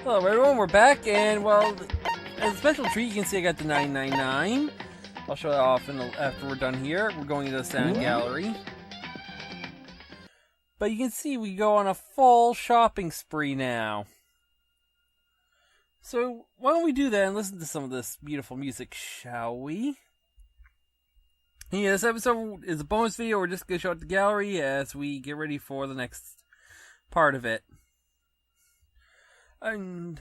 Hello everyone, we're back, and well, as a special treat, you can see I got the 999. I'll show that off after we're done here. We're going into the sound gallery. But you can see we go on a full shopping spree now. So, why don't we do that and listen to some of this beautiful music, shall we? Yeah, this episode is a bonus video. We're just going to show it the gallery as we get ready for the next part of it. And,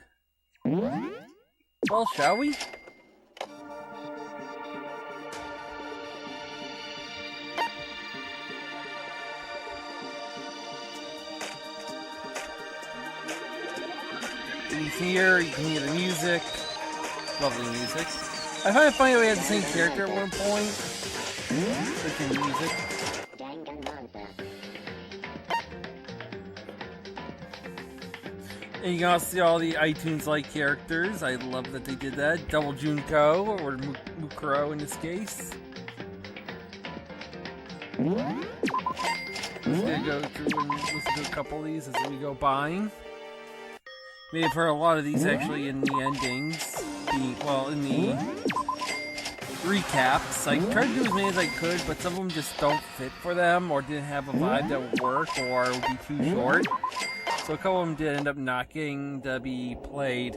well, shall we? He's here, you can hear the music. Lovely music. I find it funny that we had the same character at one point. Freaking music. Danganronpa. And you can also see all the iTunes-like characters. I love that they did that. Double Junko, or Mukuro in this case. Just gonna go through and listen to a couple of these as we go by. May have heard a lot of these actually in the endings. In the recaps. I tried to do as many as I could, but some of them just don't fit for them, or didn't have a vibe that would work, or would be too short. So a couple of them did end up not getting to be played.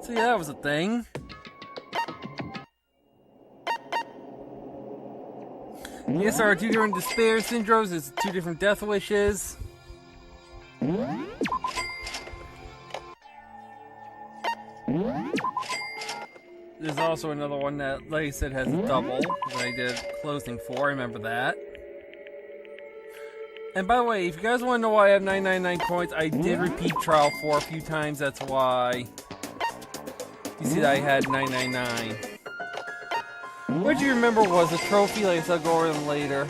So yeah, that was a thing. Yes, there are two different despair syndromes. There's two different death wishes. There's also another one that, like I said, has a double that I did closing for. I remember that. And by the way, if you guys want to know why I have 999 coins, I did repeat Trial 4 a few times. That's why you see that I had 999. What you remember was a trophy. Like I said, I'll go over them later.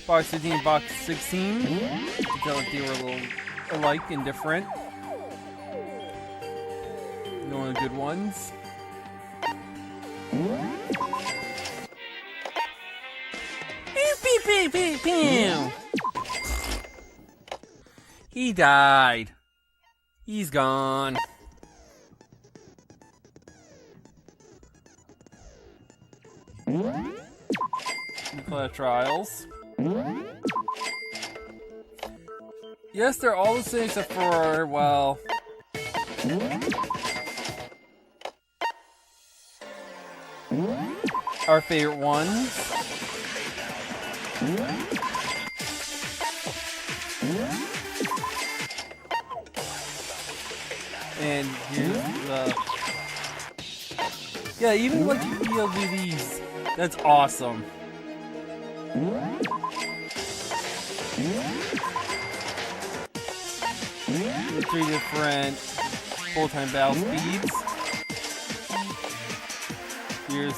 Box 15, box 16. You can tell that they were a little alike and different. One of the good ones. He died. He's gone. Class Trials. Yes, they're all the same except for, well, our favorite ones. And here's the... Yeah, even like you feel do these. That's awesome. Three different full-time battle speeds. Here's...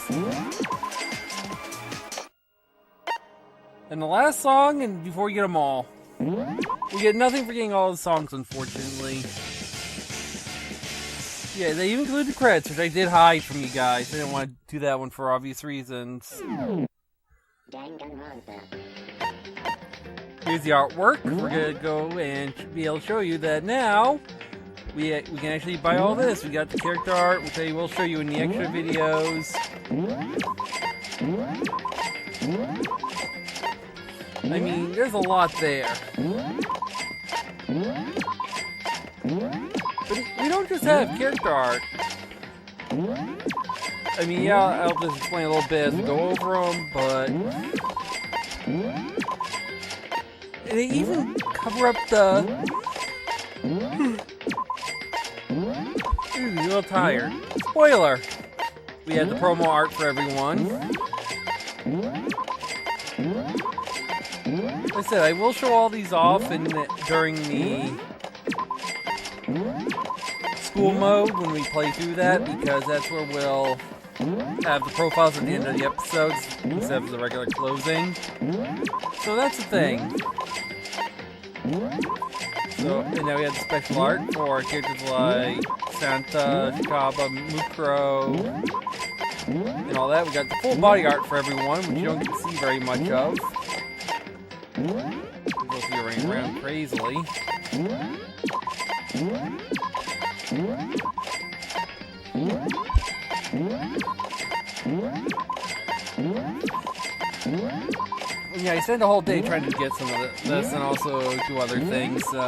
And the last song, and before we get them all. We get nothing for getting all the songs, unfortunately. Yeah, they even include the credits, which I did hide from you guys. I didn't want to do that one for obvious reasons. Danganronpa. Here's the artwork. We're gonna go and be able to show you that now we can actually buy all this. We got the character art, which I will show you in the extra videos. I mean, there's a lot there. But we don't just have character art. I mean, yeah, I'll just explain a little bit as we go over them, but... they even cover up the... Ooh, a little tired. Spoiler! We had the promo art for everyone. Like I said, I will show all these off during the school mode when we play through that, because that's where we'll have the profiles at the end of the episodes instead of the regular closing. So that's the thing. So, and now we have the special art for characters like Santa, Shikaba, Mukuro, and all that. We got the full body art for everyone, which you don't get to see very much of. Both you running around crazily. Yeah, I spent a whole day trying to get some of this and also do other things. So,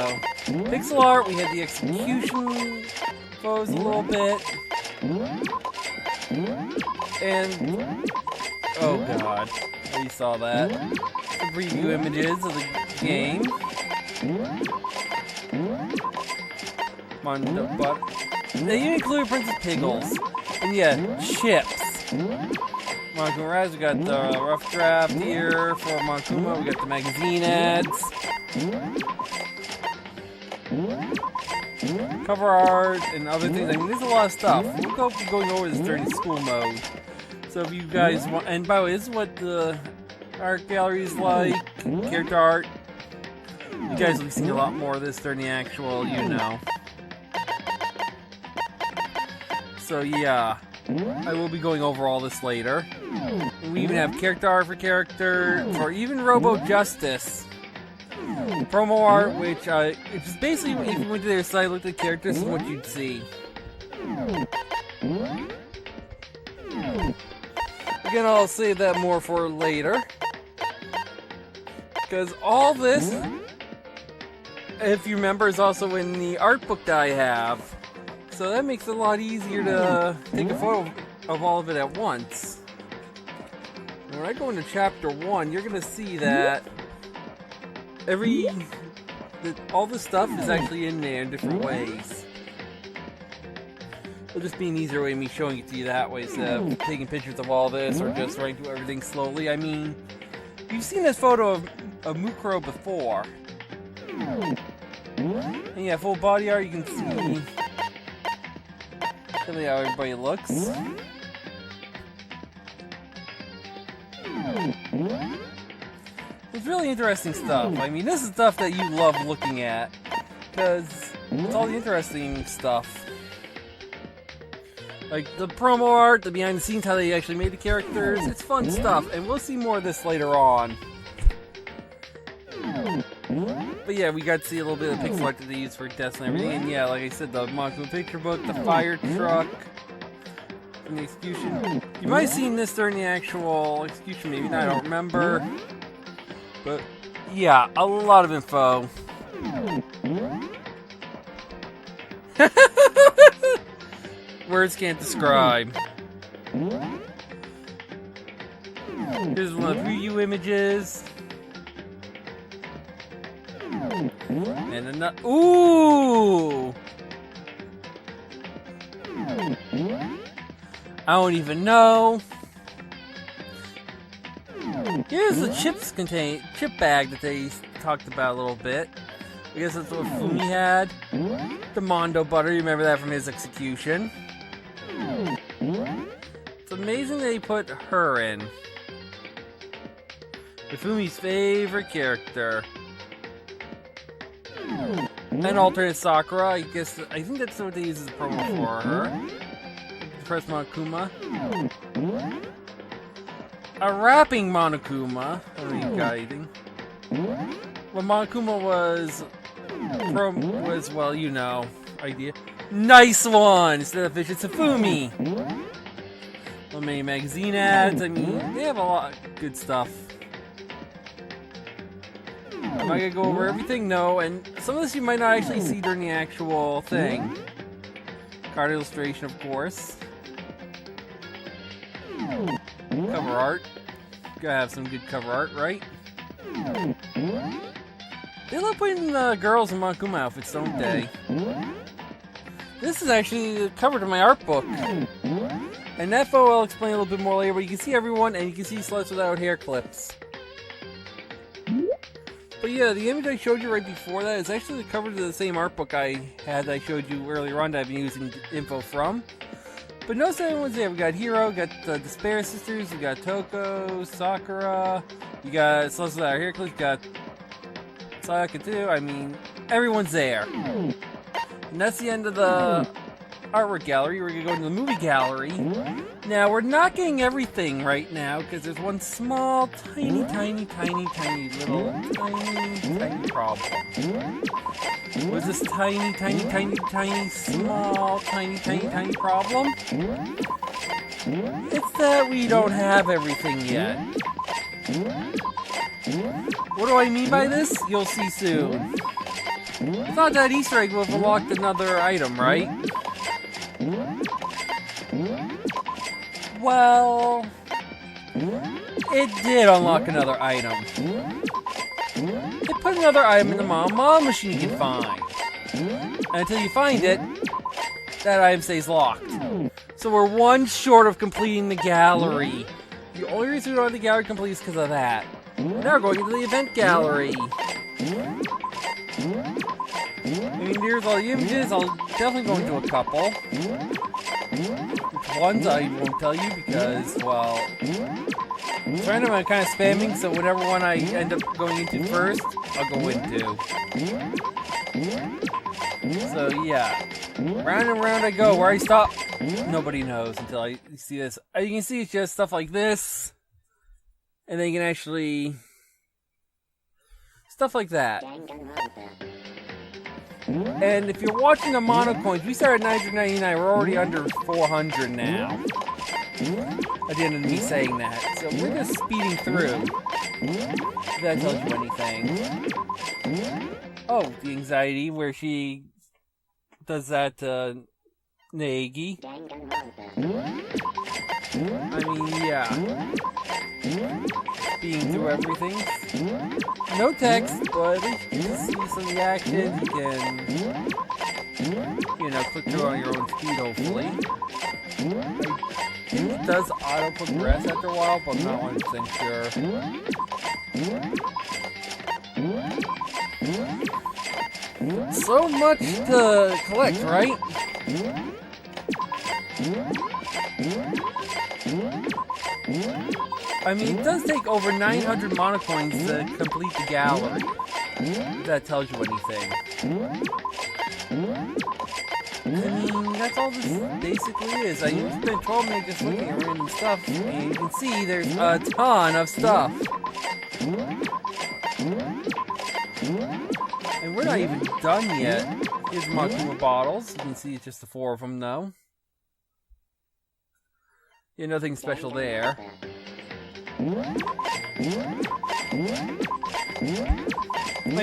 pixel art, we had the execution pose a little bit. And, oh god, you saw that. The preview images of the game. But they even included Princess Piggles. And yeah, chips. Monokuma Rise, we got the rough draft here for Monokuma. We got the magazine ads. Cover art and other things. I mean, there's a lot of stuff. We'll be going over this during school mode. So if you guys want, and by the way, this is what the art gallery is like, character art. You guys will be seeing a lot more of this during the actual, you know. So yeah, I will be going over all this later. We even have character art for even Robo Justice. Promo art, which is basically, if you went to their site, looked at characters, this is what you'd see. Again, I'll save that more for later. Because all this, if you remember, is also in the art book that I have. So that makes it a lot easier to take a photo of all of it at once. When I go into chapter 1, you're going to see that all the stuff is actually in there in different ways. It'll just be an easier way of me showing it to you that way instead of taking pictures of all this or just running through everything slowly. I mean, you've seen this photo of Mukuro before. And yeah, full body art, you can see how everybody looks. It's really interesting stuff. I mean, this is stuff that you love looking at, because it's all the interesting stuff. Like the promo art, the behind the scenes, how they actually made the characters. It's fun stuff, and we'll see more of this later on. But yeah, we got to see a little bit of pixel art that they use for deaths and everything. And yeah, like I said, the Monokuma picture book, the fire truck, and the execution. You might have seen this during the actual execution, maybe not, I don't remember. But yeah, a lot of info. Words can't describe. Here's one of the preview images. And another. Ooh! I don't even know. Here's the chip bag that they talked about a little bit. I guess that's what Fumi had. The Mondo butter, you remember that from his execution. It's amazing they put her in. Fumi's favorite character. And alternate Sakura, I think that's what they use as a promo for her. Press Monokuma. A rapping Monokuma. What are you guiding? Well, Monokuma was, well, you know, idea. Nice one! Instead of Fish, it's a Fumi. Well, many magazine ads. I mean, they have a lot of good stuff. Am I gonna go over everything? No, and some of this you might not actually see during the actual thing. Card illustration, of course. Cover art. Gotta have some good cover art, right? They love putting girls in Monokuma outfits, don't they? This is actually the cover to my art book. And that photo I'll explain a little bit more later, but you can see everyone and you can see sluts without hair clips. But yeah, the image I showed you right before that is actually the cover to the same art book I showed you earlier on that I've been using info from. But notice everyone's there. We got Hiro, we got the Despair Sisters, we got Toko, Sakura, you got Sluts Without Hair Clips, you got Sayaka too. I mean, everyone's there. And that's the end of the artwork gallery. We're gonna go into the movie gallery. Now, we're not getting everything right now because there's one small, tiny little problem. Was this tiny problem? It's that we don't have everything yet. What do I mean by this? You'll see soon. I thought that Easter egg would have unlocked another item, right? Well, it did unlock another item. It put another item in the Mom machine you can find. And until you find it, that item stays locked. So we're one short of completing the gallery. The only reason we don't have the gallery complete is because of that. Now we're going into the event gallery. I mean, here's all the images. I'll definitely go into a couple. Which ones I won't tell you because, well, right now I'm kind of spamming, so whatever one I end up going into first, I'll go into. So yeah, round and round I go. Where I stop, nobody knows until I see this. You can see it's just stuff like this, and then you can actually stuff like that. And if you're watching the mono coins, we started at 999. We're already under 400 now. At the end of me saying that, so we're just speeding through. If that tells you anything. Oh, the anxiety where she does that Nagi. I mean, yeah. Speeding through everything. No text, but at least you can see some of the action. You can, click through on your own speed, hopefully. I think it does auto-progress after a while, but I'm not 100% sure. So much to collect, right? I mean, it does take over 900 monocoins to complete the gallery. If that tells you anything. I mean, that's all this basically is. I spent 12 minutes just looking at random stuff, and you can see there's a ton of stuff. And we're not even done yet. Here's Makuma bottles. You can see it's just the 4 of them, though. Yeah, nothing special there. I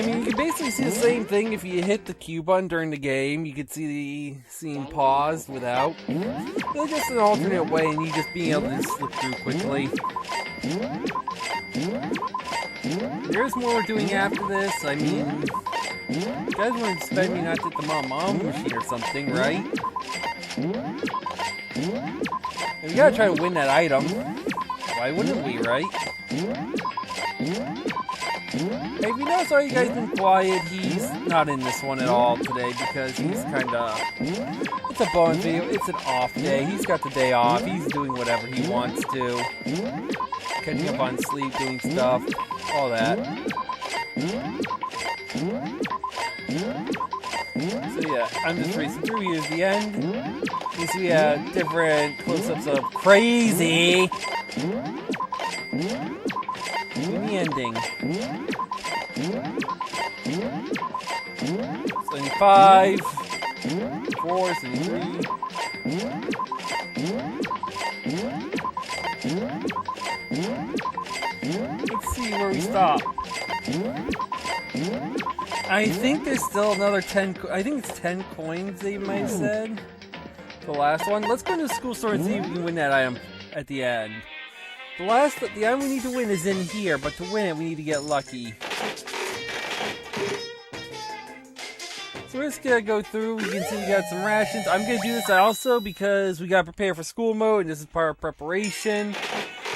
mean, you can basically see the same thing if you hit the Q button during the game. You could see the scene paused without. It's just an alternate way, and you just being able to just flip through quickly. There's more we're doing after this. I mean, you guys wouldn't expect me not to hit the Mom machine or something, right? And we gotta try to win that item. Why wouldn't we, right? Hey, if you notice how you guys been quiet, he's not in this one at all today because he's kinda... It's a bonus video, it's an off day. He's got the day off, he's doing whatever he wants to. Catching up on sleep, doing stuff, all that. So yeah, I'm just racing through. Here's the end. You see we have different close-ups of crazy. In the ending. 75, 4, 73. Let's see where we stop. I think there's still another 10. I think it's 10 coins they might have said. The last one. Let's go into the school store and see if we can win that item at the end. The item we need to win is in here, but to win it, we need to get lucky. So we're just gonna go through. You can see we got some rations. I'm gonna do this also because we gotta prepare for school mode, and this is part of preparation.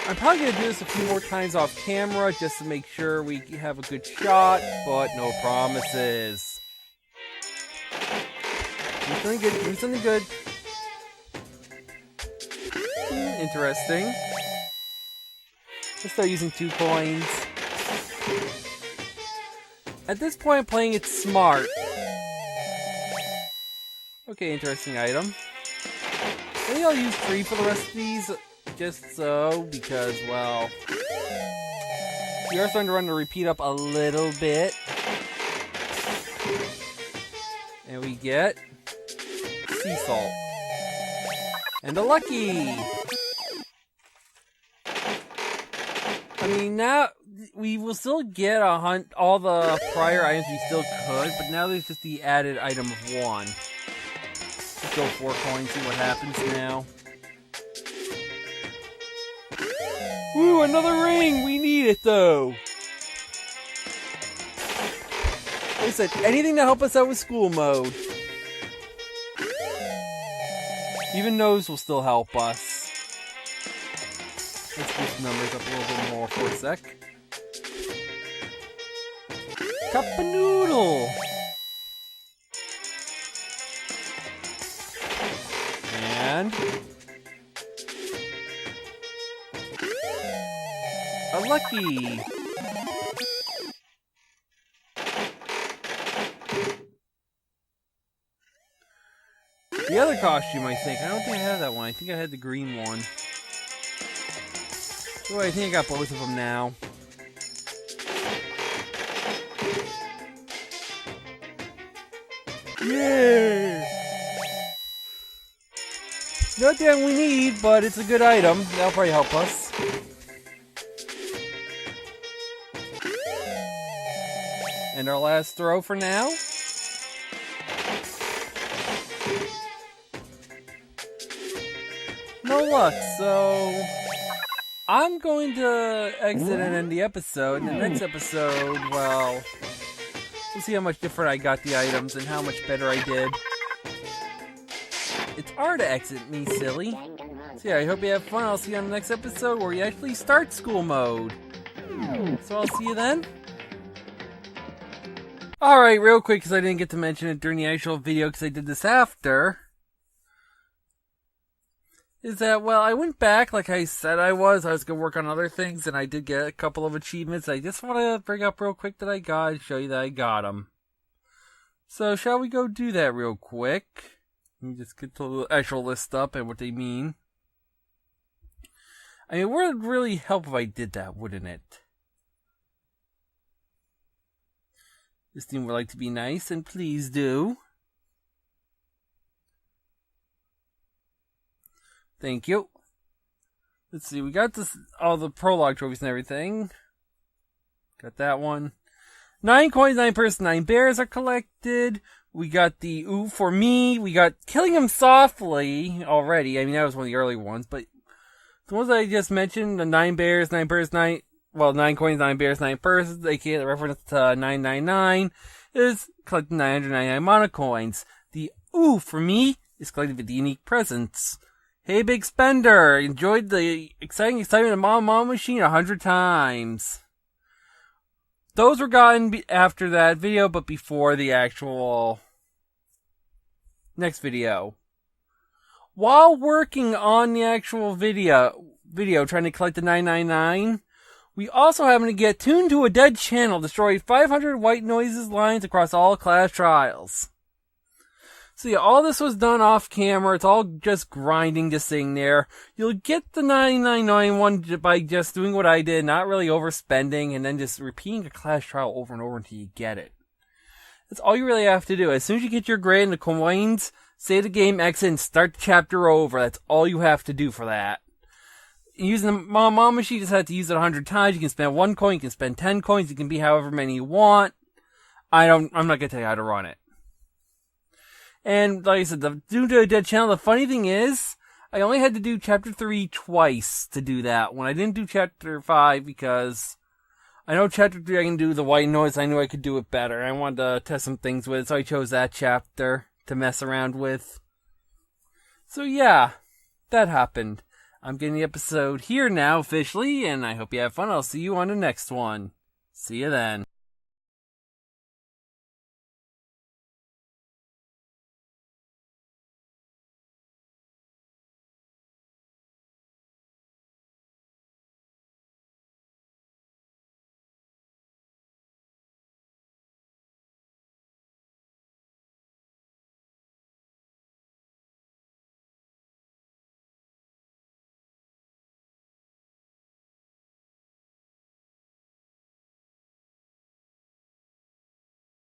I'm probably gonna do this a few more times off camera just to make sure we have a good shot, but no promises. Do something good. Do something good. Interesting. Let's start using 2 coins. At this point, I'm playing it smart. Okay, interesting item. I think I'll use 3 for the rest of these, just so, because, well, we are starting to run the repeat up a little bit. And we get sea salt. And a lucky! I mean, now we will still get all the prior items we still could, but now there's just the added item of 1. Let's go 4 coins, see what happens now. Woo, another ring! We need it though! Like I said, anything to help us out with school mode. Even those will still help us. Let's boost the numbers up a little bit more for a sec. Cup of noodle! And a lucky! The other costume, I think. I don't think I had that one. I think I had the green one. Oh, I think I got both of them now. Yeah! Not that we need, but it's a good item. That'll probably help us. And our last throw for now. No luck, so I'm going to exit and end the episode. In the next episode, well, we'll see how much different I got the items and how much better I did. It's R to exit me, silly. So yeah, I hope you have fun. I'll see you on the next episode where we actually start school mode. So I'll see you then. Alright, real quick, because I didn't get to mention it during the actual video because I did this after. Is that, well, I went back like I said I was going to work on other things, and I did get a couple of achievements I just want to bring up real quick that I got and show you that I got them. So, shall we go do that real quick? Let me just get the actual list up and what they mean. I mean, it would really help if I did that, wouldn't it? This team would like to be nice, and please do. Thank you. Let's see, we got this, all the prologue trophies and everything. Got that one. 9 coins, 9 purses, 9 bears are collected. We got the ooh for me. We got killing him softly already. I mean, that was one of the early ones, but the ones I just mentioned, the 9 bears, 9 purses, 9 coins, 9 bears, 9 purses, aka the reference to 999, is collecting 999 mono coins. The ooh for me is collecting 50 unique presents. Hey, Big Spender! Enjoyed the exciting excitement of Mom Machine 100 times. Those were gotten after that video, but before the actual next video. While working on the actual video trying to collect the 999, we also happened to get tuned to a dead channel, destroyed 500 white noises lines across all class trials. So yeah, all this was done off camera. It's all just grinding, just sitting there. You'll get the 999 one by just doing what I did, not really overspending, and then just repeating a class trial over and over until you get it. That's all you really have to do. As soon as you get your grade and the coins, save the game, exit, and start the chapter over. That's all you have to do for that. Using the Mom Machine, you just have to use it 100 times. You can spend 1 coin, you can spend 10 coins, you can be however many you want. I'm not gonna tell you how to run it. And like I said, due to a dead channel, the funny thing is, I only had to do chapter 3 twice to do that one. I didn't do chapter 5 because I know chapter 3 I can do the white noise. I knew I could do it better. I wanted to test some things with it, so I chose that chapter to mess around with. So yeah, that happened. I'm getting the episode here now officially, and I hope you have fun. I'll see you on the next one. See you then.